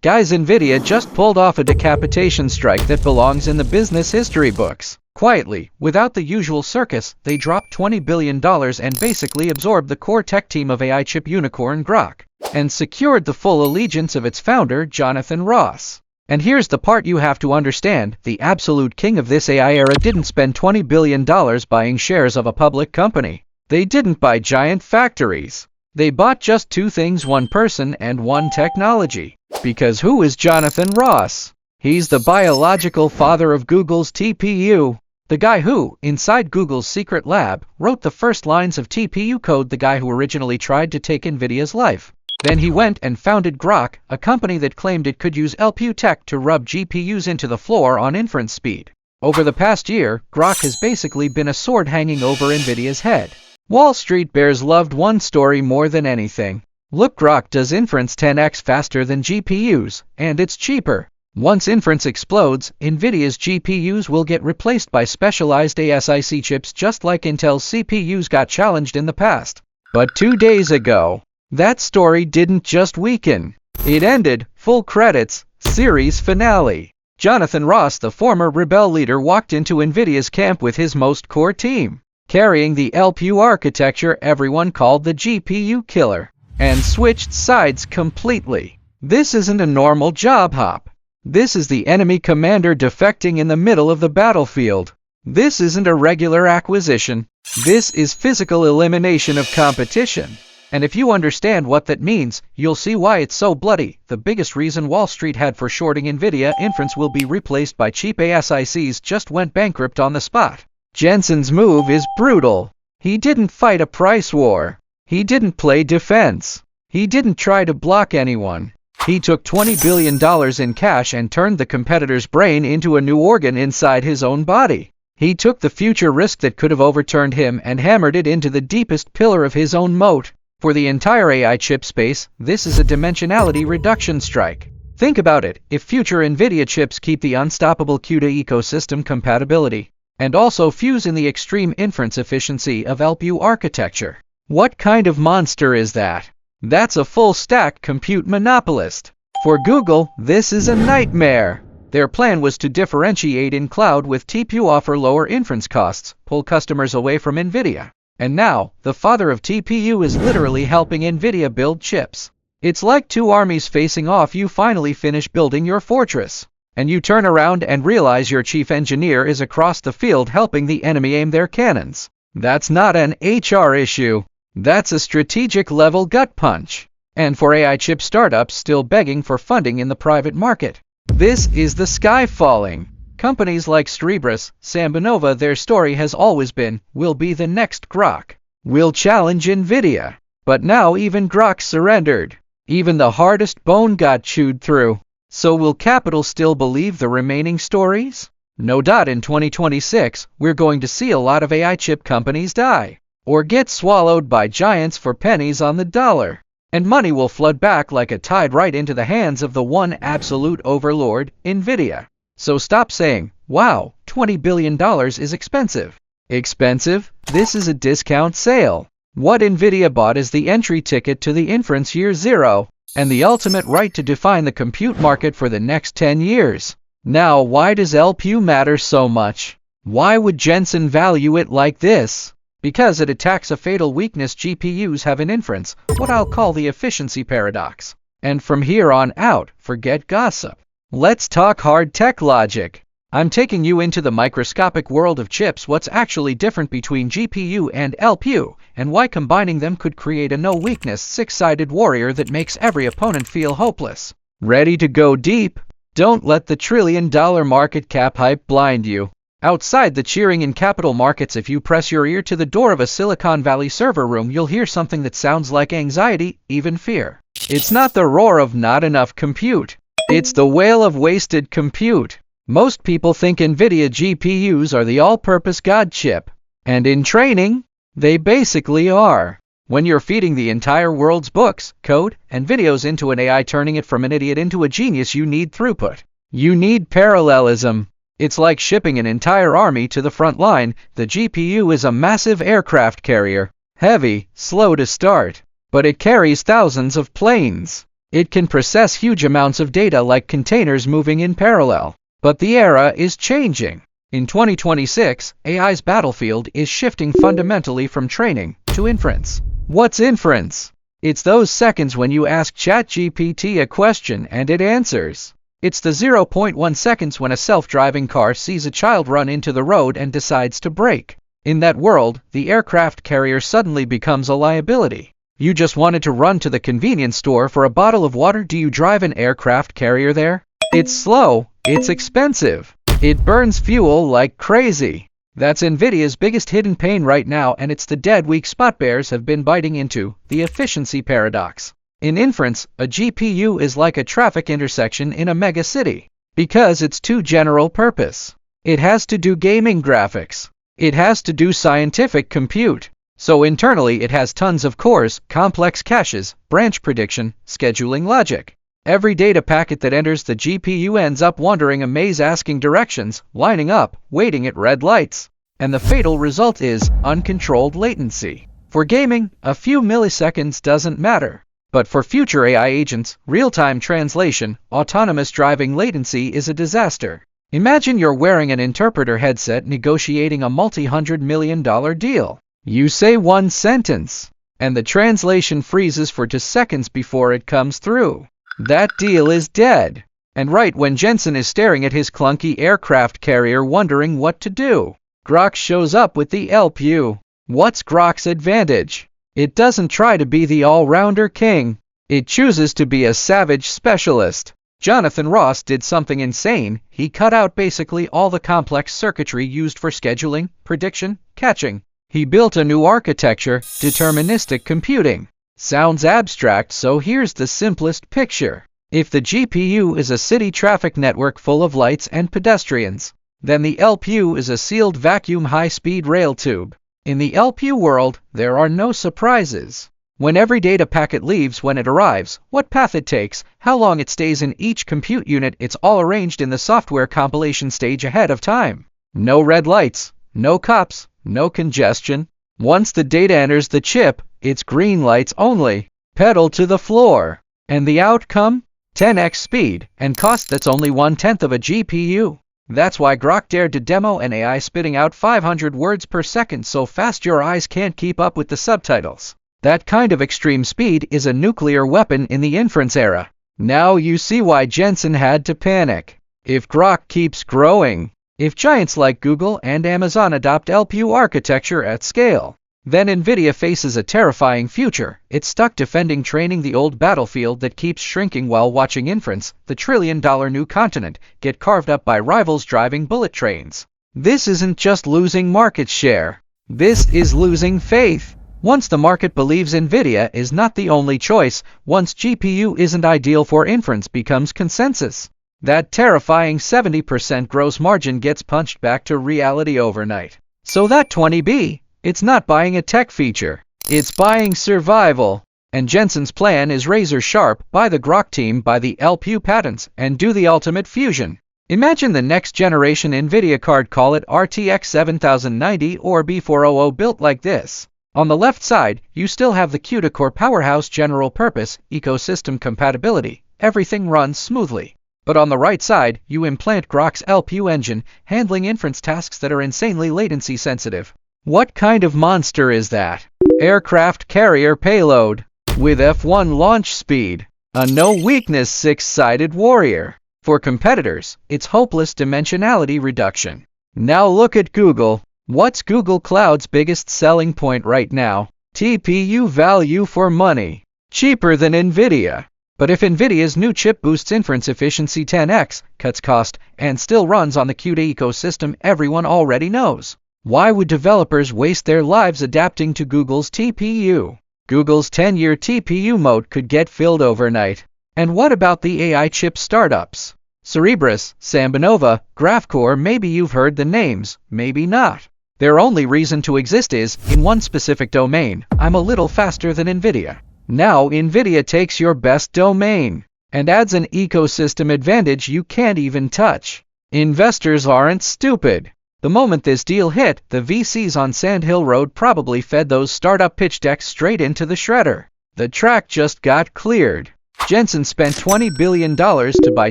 Guys, NVIDIA just pulled off a decapitation strike that belongs in the business history books. Quietly, without the usual circus, they dropped $20 billion and basically absorbed the core tech team of AI chip unicorn Groq, and secured the full allegiance of its founder, Jonathan Ross. And here's the part you have to understand: the absolute king of this AI era didn't spend $20 billion buying shares of a public company. They didn't buy giant factories. They bought just two things: one person and one technology. Because who is Jonathan Ross? He's the biological father of Google's TPU. The guy who, inside Google's secret lab, wrote the first lines of TPU code, the guy who originally tried to take NVIDIA's life. Then he went and founded Groq, a company that claimed it could use LPU tech to rub GPUs into the floor on inference speed. Over the past year, Groq has basically been a sword hanging over NVIDIA's head. Wall Street bears loved one story more than anything. Look, Groq does inference 10x faster than GPUs, and it's cheaper. Once inference explodes, NVIDIA's GPUs will get replaced by specialized ASIC chips, just like Intel's CPUs got challenged in the past. But 2 days ago, that story didn't just weaken. It ended. Full credits, series finale. Jonathan Ross, the former rebel leader, walked into NVIDIA's camp with his most core team, carrying the LPU architecture everyone called the GPU killer, and switched sides completely. This isn't a normal job hop. This is the enemy commander defecting in the middle of the battlefield. This isn't a regular acquisition. This is physical elimination of competition. And if you understand what that means, you'll see why it's so bloody. The biggest reason Wall Street had for shorting NVIDIA inference will be replaced by cheap ASICs just went bankrupt on the spot. Jensen's move is brutal. He didn't fight a price war. He didn't play defense. He didn't try to block anyone. He took $20 billion in cash and turned the competitor's brain into a new organ inside his own body. He took the future risk that could have overturned him and hammered it into the deepest pillar of his own moat. For the entire AI chip space, this is a dimensionality reduction strike. Think about it: if future NVIDIA chips keep the unstoppable CUDA ecosystem compatibility, and also fuse in the extreme inference efficiency of LPU architecture, what kind of monster is that? That's a full-stack compute monopolist. For Google, this is a nightmare. Their plan was to differentiate in cloud with TPU, offer lower inference costs, pull customers away from NVIDIA. And now, the father of TPU is literally helping NVIDIA build chips. It's like two armies facing off. You finally finish building your fortress, and you turn around and realize your chief engineer is across the field helping the enemy aim their cannons. That's not an HR issue. That's a strategic level gut punch. And for AI chip startups still begging for funding in the private market, this is the sky falling. Companies like Cerebras, Sambonova, their story has always been, we'll be the next Groq. We'll challenge NVIDIA. But now even Groq surrendered. Even the hardest bone got chewed through. So will capital still believe the remaining stories? No. In 2026, we're going to see a lot of AI chip companies die, or get swallowed by giants for pennies on the dollar. And money will flood back like a tide right into the hands of the one absolute overlord, NVIDIA. So stop saying, wow, $20 billion is expensive. Expensive? This is a discount sale. What NVIDIA bought is the entry ticket to the inference year zero, and the ultimate right to define the compute market for the next 10 years. Now, why does LPU matter so much? Why would Jensen value it like this? Because it attacks a fatal weakness GPUs have in inference, what I'll call the efficiency paradox. And from here on out, forget gossip. Let's talk hard tech logic. I'm taking you into the microscopic world of chips, what's actually different between GPU and LPU, and why combining them could create a no-weakness six-sided warrior that makes every opponent feel hopeless. Ready to go deep? Don't let the trillion-dollar market cap hype blind you. Outside the cheering in capital markets, if you press your ear to the door of a Silicon Valley server room, you'll hear something that sounds like anxiety, even fear. It's not the roar of not enough compute. It's the wail of wasted compute. Most people think NVIDIA GPUs are the all-purpose god chip. And in training, they basically are. When you're feeding the entire world's books, code, and videos into an AI, turning it from an idiot into a genius, you need throughput. You need parallelism. It's like shipping an entire army to the front line. The GPU is a massive aircraft carrier. Heavy, slow to start, but it carries thousands of planes. It can process huge amounts of data like containers moving in parallel. But the era is changing. In 2026, AI's battlefield is shifting fundamentally from training to inference. What's inference? It's those seconds when you ask ChatGPT a question and it answers. It's the 0.1 seconds when a self-driving car sees a child run into the road and decides to brake. In that world, the aircraft carrier suddenly becomes a liability. You just wanted to run to the convenience store for a bottle of water. Do you drive an aircraft carrier there? It's slow, it's expensive, it burns fuel like crazy. That's NVIDIA's biggest hidden pain right now, and it's the dead weak spot bears have been biting into, the efficiency paradox. In inference, a GPU is like a traffic intersection in a mega city, because it's too general purpose. It has to do gaming graphics. It has to do scientific compute. So internally it has tons of cores, complex caches, branch prediction, scheduling logic. Every data packet that enters the GPU ends up wandering a maze, asking directions, lining up, waiting at red lights. And the fatal result is uncontrolled latency. For gaming, a few milliseconds doesn't matter. But for future AI agents, real-time translation, autonomous driving, latency is a disaster. Imagine you're wearing an interpreter headset negotiating a multi-$100 million deal. You say one sentence, and the translation freezes for just seconds before it comes through. That deal is dead. And right when Jensen is staring at his clunky aircraft carrier wondering what to do, Groq shows up with the LPU. What's Groq's advantage? It doesn't try to be the all-rounder king. It chooses to be a savage specialist. Jonathan Ross did something insane. He cut out basically all the complex circuitry used for scheduling, prediction, catching. He built a new architecture, deterministic computing. Sounds abstract, so here's the simplest picture. If the GPU is a city traffic network full of lights and pedestrians, then the LPU is a sealed vacuum high-speed rail tube. In the LPU world, there are no surprises. When every data packet leaves, when it arrives, what path it takes, how long it stays in each compute unit, it's all arranged in the software compilation stage ahead of time. No red lights, no cops, no congestion. Once the data enters the chip, it's green lights only. Pedal to the floor. And the outcome? 10x speed and cost that's only 1/10 of a GPU. That's why Groq dared to demo an AI spitting out 500 words per second so fast your eyes can't keep up with the subtitles. That kind of extreme speed is a nuclear weapon in the inference era. Now you see why Jensen had to panic. If Groq keeps growing, if giants like Google and Amazon adopt LPU architecture at scale, then NVIDIA faces a terrifying future. It's stuck defending training, the old battlefield that keeps shrinking while watching inference, the trillion-dollar new continent, get carved up by rivals driving bullet trains. This isn't just losing market share. This is losing faith. Once the market believes NVIDIA is not the only choice, once GPU isn't ideal for inference becomes consensus, that terrifying 70% gross margin gets punched back to reality overnight. So that 20B, it's not buying a tech feature, it's buying survival. And Jensen's plan is razor sharp: buy the Groq team, buy the LPU patents, and do the ultimate fusion. Imagine the next generation NVIDIA card, call it RTX 7090 or B400, built like this. On the left side, you still have the CUDA-core powerhouse, general purpose, ecosystem compatibility, everything runs smoothly. But on the right side, you implant Groq's LPU engine, handling inference tasks that are insanely latency sensitive. What kind of monster is that? Aircraft carrier payload with F1 launch speed, a no weakness six-sided warrior. For competitors, it's hopeless dimensionality reduction. Now look at Google. What's Google Cloud's biggest selling point right now? TPU, value for money. Cheaper than NVIDIA. But if NVIDIA's new chip boosts inference efficiency 10x, cuts cost, and still runs on the CUDA ecosystem everyone already knows, why would developers waste their lives adapting to Google's TPU? Google's 10-year TPU moat could get filled overnight. And what about the AI chip startups? Cerebras, Sambanova, Graphcore, maybe you've heard the names, maybe not. Their only reason to exist is, in one specific domain, I'm a little faster than NVIDIA. Now NVIDIA takes your best domain and adds an ecosystem advantage you can't even touch. Investors aren't stupid. The moment this deal hit, the VCs on Sand Hill Road probably fed those startup pitch decks straight into the shredder. The track just got cleared. Jensen spent $20 billion to buy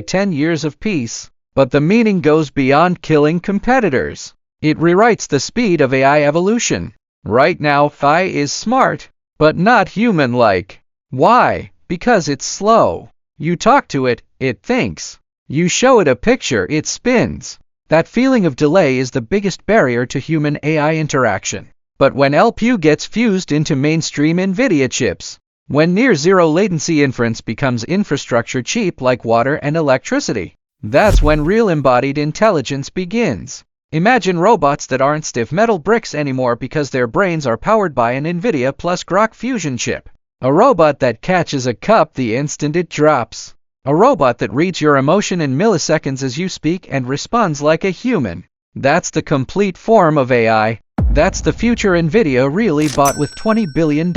10 years of peace. But the meaning goes beyond killing competitors. It rewrites the speed of AI evolution. Right now, AI is smart, but not human-like. Why? Because it's slow. You talk to it, it thinks. You show it a picture, it spins. That feeling of delay is the biggest barrier to human-AI interaction. But when LPU gets fused into mainstream NVIDIA chips, when near-zero latency inference becomes infrastructure cheap like water and electricity, that's when real embodied intelligence begins. Imagine robots that aren't stiff metal bricks anymore because their brains are powered by an NVIDIA plus Groq fusion chip. A robot that catches a cup the instant it drops. A robot that reads your emotion in milliseconds as you speak and responds like a human. That's the complete form of AI. That's the future NVIDIA really bought with $20 billion.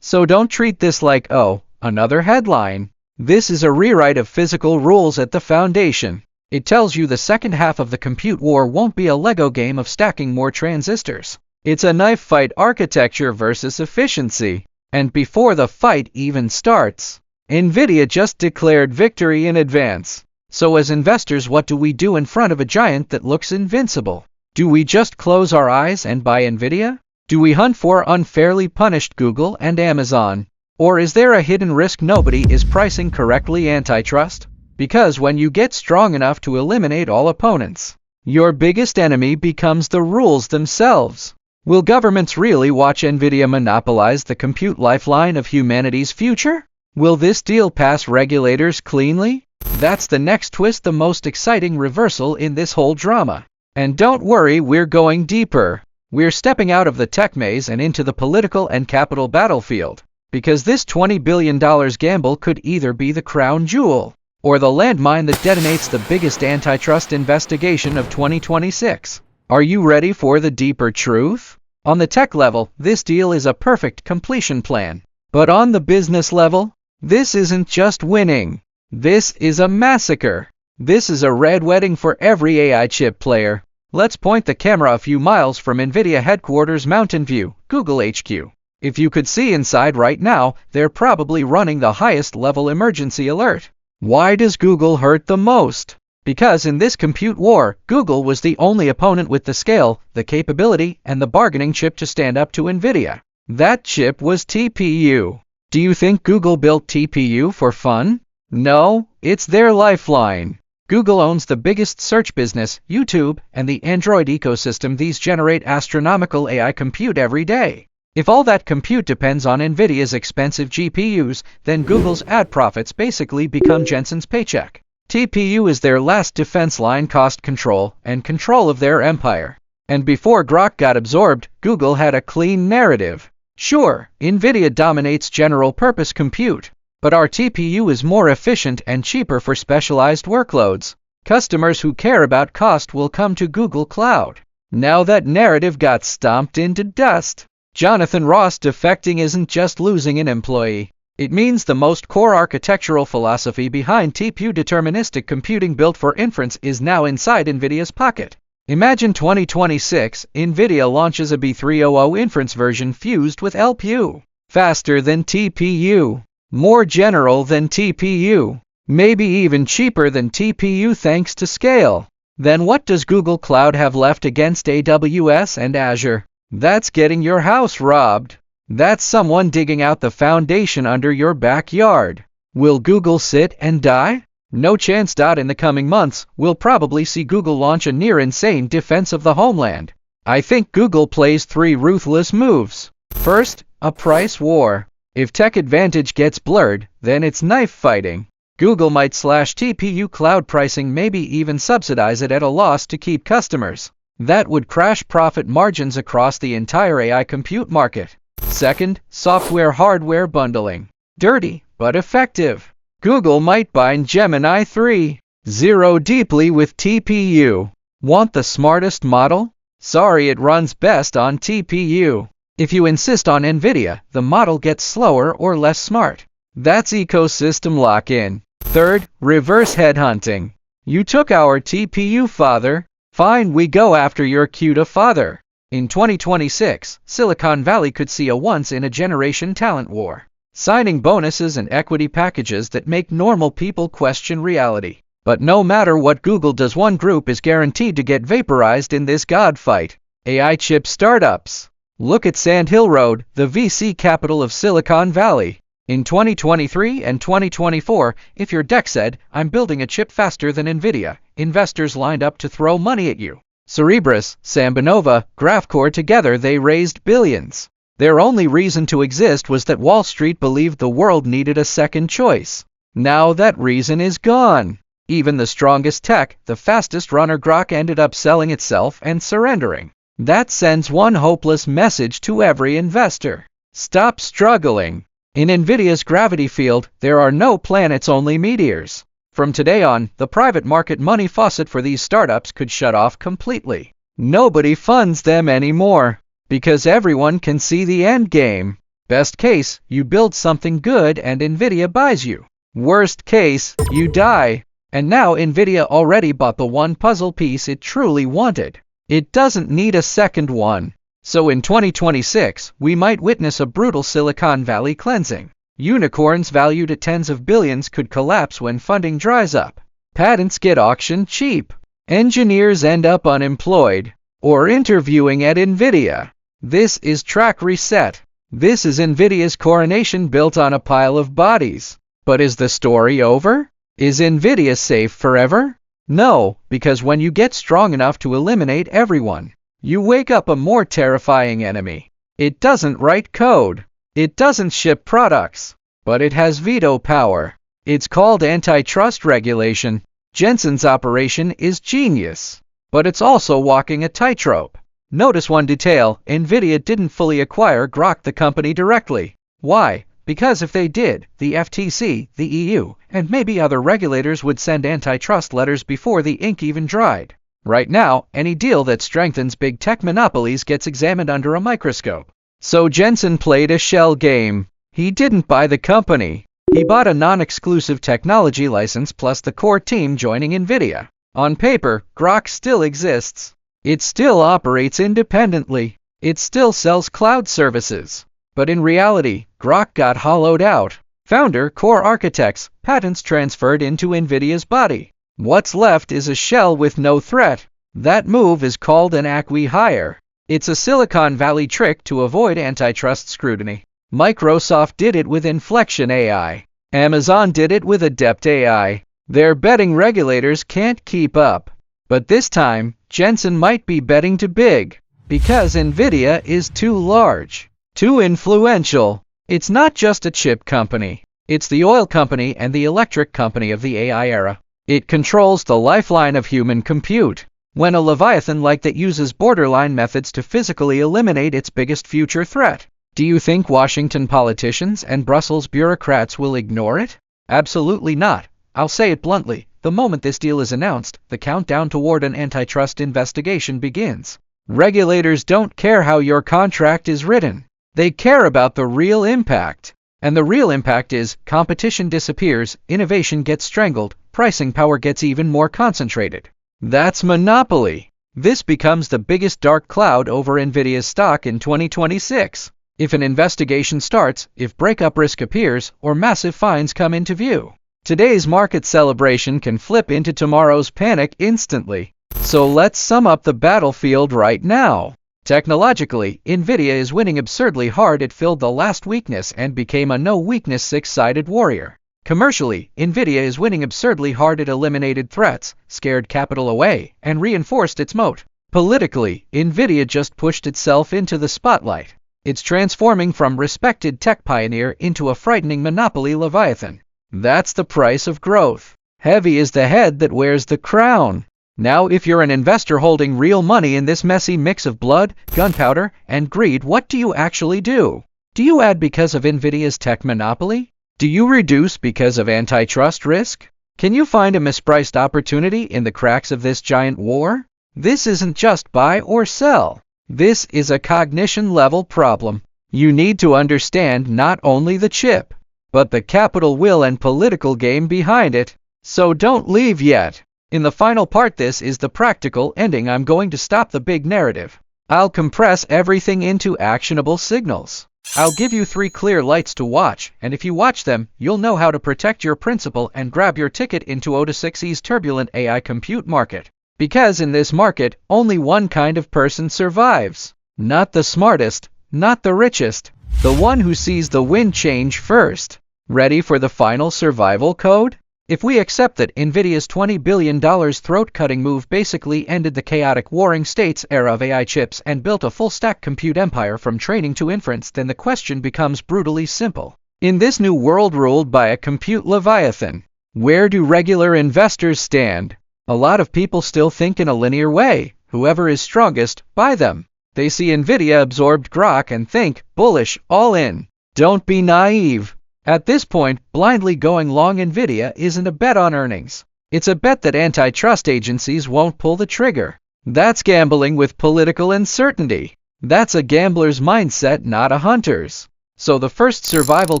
So don't treat this like, oh, another headline. This is a rewrite of physical rules at the foundation. It tells you the second half of the compute war won't be a Lego game of stacking more transistors. It's a knife fight, architecture versus efficiency. And before the fight even starts, NVIDIA just declared victory in advance. So as investors, what do we do in front of a giant that looks invincible? Do we just close our eyes and buy NVIDIA? Do we hunt for unfairly punished Google and Amazon? Or is there a hidden risk nobody is pricing correctly, antitrust? Because when you get strong enough to eliminate all opponents, your biggest enemy becomes the rules themselves. Will governments really watch NVIDIA monopolize the compute lifeline of humanity's future? Will this deal pass regulators cleanly? That's the next twist, the most exciting reversal in this whole drama. And don't worry, we're going deeper. We're stepping out of the tech maze and into the political and capital battlefield. Because this $20 billion gamble could either be the crown jewel, or the landmine that detonates the biggest antitrust investigation of 2026. Are you ready for the deeper truth? On the tech level, this deal is a perfect completion plan. But on the business level, this isn't just winning. This is a massacre. This is a red wedding for every AI chip player. Let's point the camera a few miles from NVIDIA headquarters, Mountain View, Google HQ. If you could see inside right now, they're probably running the highest level emergency alert. Why does Google hurt the most? Because in this compute war, Google was the only opponent with the scale, the capability, and the bargaining chip to stand up to NVIDIA. That chip was TPU. Do you think Google built TPU for fun? No, it's their lifeline. Google owns the biggest search business, YouTube, and the Android ecosystem. These generate astronomical AI compute every day. If all that compute depends on NVIDIA's expensive GPUs, then Google's ad profits basically become Jensen's paycheck. TPU is their last defense line, cost control, and control of their empire. And before Groq got absorbed, Google had a clean narrative. Sure, NVIDIA dominates general-purpose compute, but our TPU is more efficient and cheaper for specialized workloads. Customers who care about cost will come to Google Cloud. Now that narrative got stomped into dust. Jonathan Ross defecting isn't just losing an employee. It means the most core architectural philosophy behind TPU, deterministic computing built for inference, is now inside NVIDIA's pocket. Imagine 2026, NVIDIA launches a B300 inference version fused with LPU. Faster than TPU. More general than TPU. Maybe even cheaper than TPU thanks to scale. Then what does Google Cloud have left against AWS and Azure? That's getting your house robbed. That's someone digging out the foundation under your backyard. Will Google sit and die? No chance. In the coming months, we'll probably see Google launch a near-insane defense of the homeland. I think Google plays 3 ruthless moves. First, a price war. If tech advantage gets blurred, then it's knife fighting. Google might slash TPU cloud pricing, maybe even subsidize it at a loss to keep customers. That would crash profit margins across the entire AI compute market. Second, software-hardware bundling. Dirty, but effective. Google might bind Gemini 3.0 deeply with TPU. Want the smartest model? Sorry, it runs best on TPU. If you insist on NVIDIA, the model gets slower or less smart. That's ecosystem lock-in. Third, reverse headhunting. You took our TPU, father. Fine, we go after your CUDA father. In 2026, Silicon Valley could see a once-in-a-generation talent war. signing bonuses and equity packages that make normal people question reality. But no matter what Google does, one group is guaranteed to get vaporized in this god fight: AI chip startups. Look at Sand Hill Road, the VC capital of Silicon Valley. In 2023 and 2024, if your deck said, "I'm building a chip faster than NVIDIA," investors lined up to throw money at you. Cerebras, Sambonova, Graphcore, together they raised billions. Their only reason to exist was that Wall Street believed the world needed a second choice. Now that reason is gone. Even the strongest tech, the fastest runner Groq, ended up selling itself and surrendering. That sends one hopeless message to every investor: stop struggling. In NVIDIA's gravity field, there are no planets, only meteors. From today on, the private market money faucet for these startups could shut off completely. Nobody funds them anymore, because everyone can see the end game. Best case, you build something good and NVIDIA buys you. Worst case, you die. And now NVIDIA already bought the one puzzle piece it truly wanted. It doesn't need a second one. So in 2026, we might witness a brutal Silicon Valley cleansing. Unicorns valued at tens of billions could collapse when funding dries up. Patents get auctioned cheap. Engineers end up unemployed or interviewing at NVIDIA. This is track reset. This is NVIDIA's coronation built on a pile of bodies. But is the story over? Is NVIDIA safe forever? No, because when you get strong enough to eliminate everyone, you wake up a more terrifying enemy. It doesn't write code. It doesn't ship products. But it has veto power. It's called antitrust regulation. Jensen's operation is genius. But it's also walking a tightrope. Notice one detail: NVIDIA didn't fully acquire Groq, the company, directly. Why? Because if they did, the FTC, the EU, and maybe other regulators would send antitrust letters before the ink even dried. Right now, any deal that strengthens big tech monopolies gets examined under a microscope. So Jensen played a shell game. He didn't buy the company. He bought a non-exclusive technology license plus the core team joining NVIDIA. On paper, Groq still exists. It still operates independently. It still sells cloud services. But in reality, Groq got hollowed out. Founder, core architects, patents transferred into NVIDIA's body. What's left is a shell with no threat. That move is called an acqui-hire. It's a Silicon Valley trick to avoid antitrust scrutiny. Microsoft did it with Inflection AI. Amazon did it with Adept AI. They're betting regulators can't keep up. But this time, Jensen might be betting too big, because NVIDIA is too large, too influential. It's not just a chip company. It's the oil company and the electric company of the AI era. It controls the lifeline of human compute. When a leviathan like that uses borderline methods to physically eliminate its biggest future threat, do you think Washington politicians and Brussels bureaucrats will ignore it? Absolutely not. I'll say it bluntly. The moment this deal is announced, the countdown toward an antitrust investigation begins. Regulators don't care how your contract is written. They care about the real impact. And the real impact is competition disappears, innovation gets strangled, pricing power gets even more concentrated. That's monopoly. This becomes the biggest dark cloud over NVIDIA's stock in 2026. If an investigation starts, if breakup risk appears, or massive fines come into view, today's market celebration can flip into tomorrow's panic instantly. So let's sum up the battlefield right now. Technologically, NVIDIA is winning absurdly hard. It filled the last weakness and became a no-weakness six-sided warrior. Commercially, NVIDIA is winning absurdly hard. It eliminated threats, scared capital away, and reinforced its moat. Politically, NVIDIA just pushed itself into the spotlight. It's transforming from respected tech pioneer into a frightening monopoly leviathan. That's the price of growth. Heavy is the head that wears the crown. Now, if you're an investor holding real money in this messy mix of blood, gunpowder, and greed, what do you actually do? Do you add because of NVIDIA's tech monopoly? Do you reduce because of antitrust risk? Can you find a mispriced opportunity in the cracks of this giant war? This isn't just buy or sell. This is a cognition-level problem. You need to understand not only the chip, but the capital will and political game behind it. So don't leave yet. In the final part, this is the practical ending. I'm going to stop the big narrative. I'll compress everything into actionable signals. I'll give you 3 clear lights to watch, and if you watch them, you'll know how to protect your principal and grab your ticket into O2 turbulent AI compute market. Because in this market, only one kind of person survives. Not the smartest, not the richest, the one who sees the wind change first. Ready for the final survival code? If we accept that NVIDIA's $20 billion throat-cutting move basically ended the chaotic warring states era of AI chips and built a full-stack compute empire from training to inference, then the question becomes brutally simple. In this new world ruled by a compute leviathan, where do regular investors stand? A lot of people still think in a linear way. Whoever is strongest, buy them. They see NVIDIA absorbed Groq and think, bullish, all in. Don't be naive. At this point, blindly going long NVIDIA isn't a bet on earnings. It's a bet that antitrust agencies won't pull the trigger. That's gambling with political uncertainty. That's a gambler's mindset, not a hunter's. So the first survival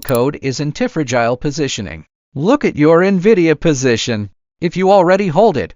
code is antifragile positioning. Look at your NVIDIA position. If you already hold it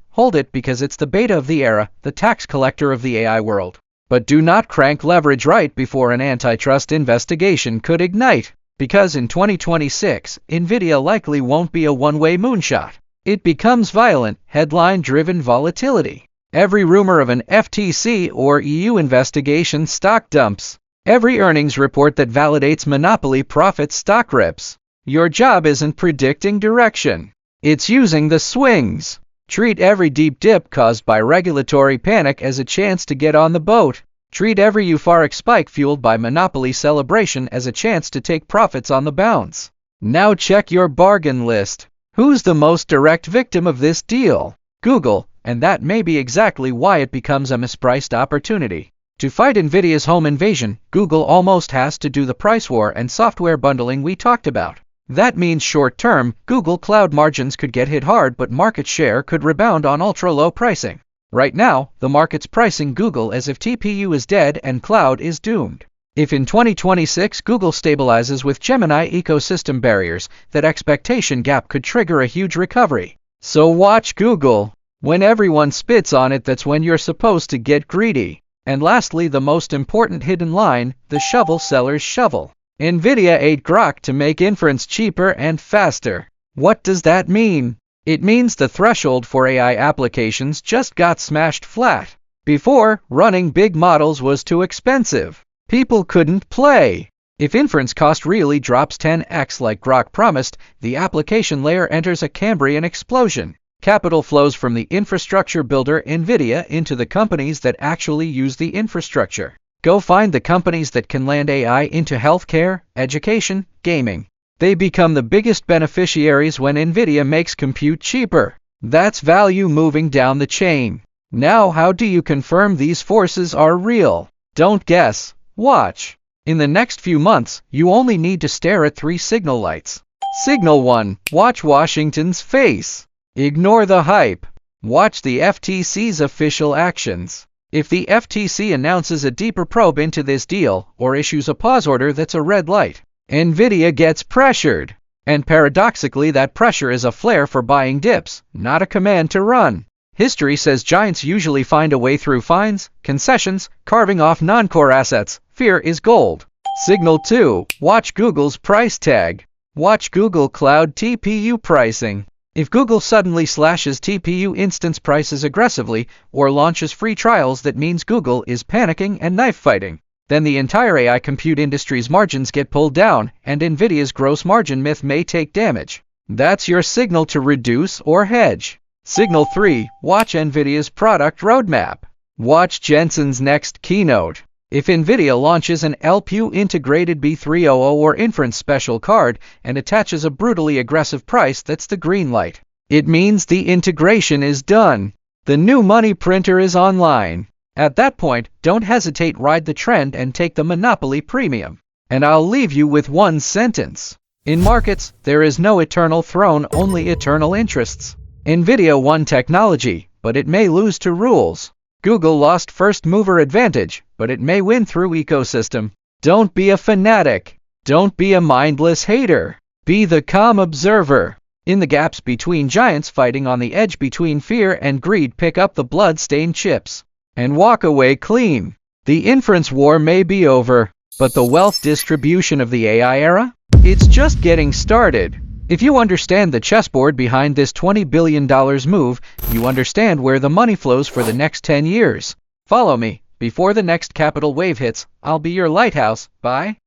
because it's the beta of the era, the tax collector of the AI world. But do not crank leverage right before an antitrust investigation could ignite. Because in 2026, NVIDIA likely won't be a one-way moonshot. It becomes violent, headline-driven volatility. Every rumor of an FTC or EU investigation stock dumps. Every earnings report that validates monopoly profits stock rips. Your job isn't predicting direction. It's using the swings. Treat every deep dip caused by regulatory panic as a chance to get on the boat. Treat every euphoric spike fueled by monopoly celebration as a chance to take profits on the bounce. Now check your bargain list. Who's the most direct victim of this deal? Google, and that may be exactly why it becomes a mispriced opportunity. To fight NVIDIA's home invasion, Google almost has to do the price war and software bundling we talked about. That means short-term, Google Cloud margins could get hit hard, but market share could rebound on ultra-low pricing. Right now, the market's pricing Google as if TPU is dead and cloud is doomed. If in 2026 Google stabilizes with Gemini ecosystem barriers, that expectation gap could trigger a huge recovery. So watch Google. When everyone spits on it, that's when you're supposed to get greedy. And lastly, the most important hidden line, the shovel seller's shovel. NVIDIA ate Groq to make inference cheaper and faster. What does that mean? It means the threshold for AI applications just got smashed flat. Before, running big models was too expensive. People couldn't play. If inference cost really drops 10x like Groq promised, the application layer enters a Cambrian explosion. Capital flows from the infrastructure builder NVIDIA into the companies that actually use the infrastructure. Go find the companies that can land AI into healthcare, education, gaming. They become the biggest beneficiaries when NVIDIA makes compute cheaper. That's value moving down the chain. Now, how do you confirm these forces are real? Don't guess. Watch. In the next few months, you only need to stare at 3 signal lights. Signal 1. Watch Washington's face. Ignore the hype. Watch the FTC's official actions. If the FTC announces a deeper probe into this deal or issues a pause order, that's a red light. NVIDIA gets pressured. And paradoxically, that pressure is a flare for buying dips, not a command to run. History says giants usually find a way through fines, concessions, carving off non-core assets. Fear is gold. Signal 2. Watch Google's price tag. Watch Google Cloud TPU pricing. If Google suddenly slashes TPU instance prices aggressively or launches free trials, that means Google is panicking and knife fighting. Then the entire AI compute industry's margins get pulled down, and NVIDIA's gross margin myth may take damage. That's your signal to reduce or hedge. Signal 3. Watch NVIDIA's product roadmap. Watch Jensen's next keynote. If NVIDIA launches an LPU integrated B300 or inference special card and attaches a brutally aggressive price, that's the green light. It means the integration is done. The new money printer is online. At that point, don't hesitate, ride the trend and take the monopoly premium. And I'll leave you with one sentence. In markets, there is no eternal throne, only eternal interests. NVIDIA won technology, but it may lose to rules. Google lost first mover advantage, but it may win through ecosystem. Don't be a fanatic. Don't be a mindless hater. Be the calm observer. In the gaps between giants fighting on the edge between fear and greed, pick up the blood-stained chips and walk away clean. The inference war may be over, but the wealth distribution of the AI era? It's just getting started. If you understand the chessboard behind this $20 billion move, you understand where the money flows for the next 10 years. Follow me. Before the next capital wave hits, I'll be your lighthouse. Bye.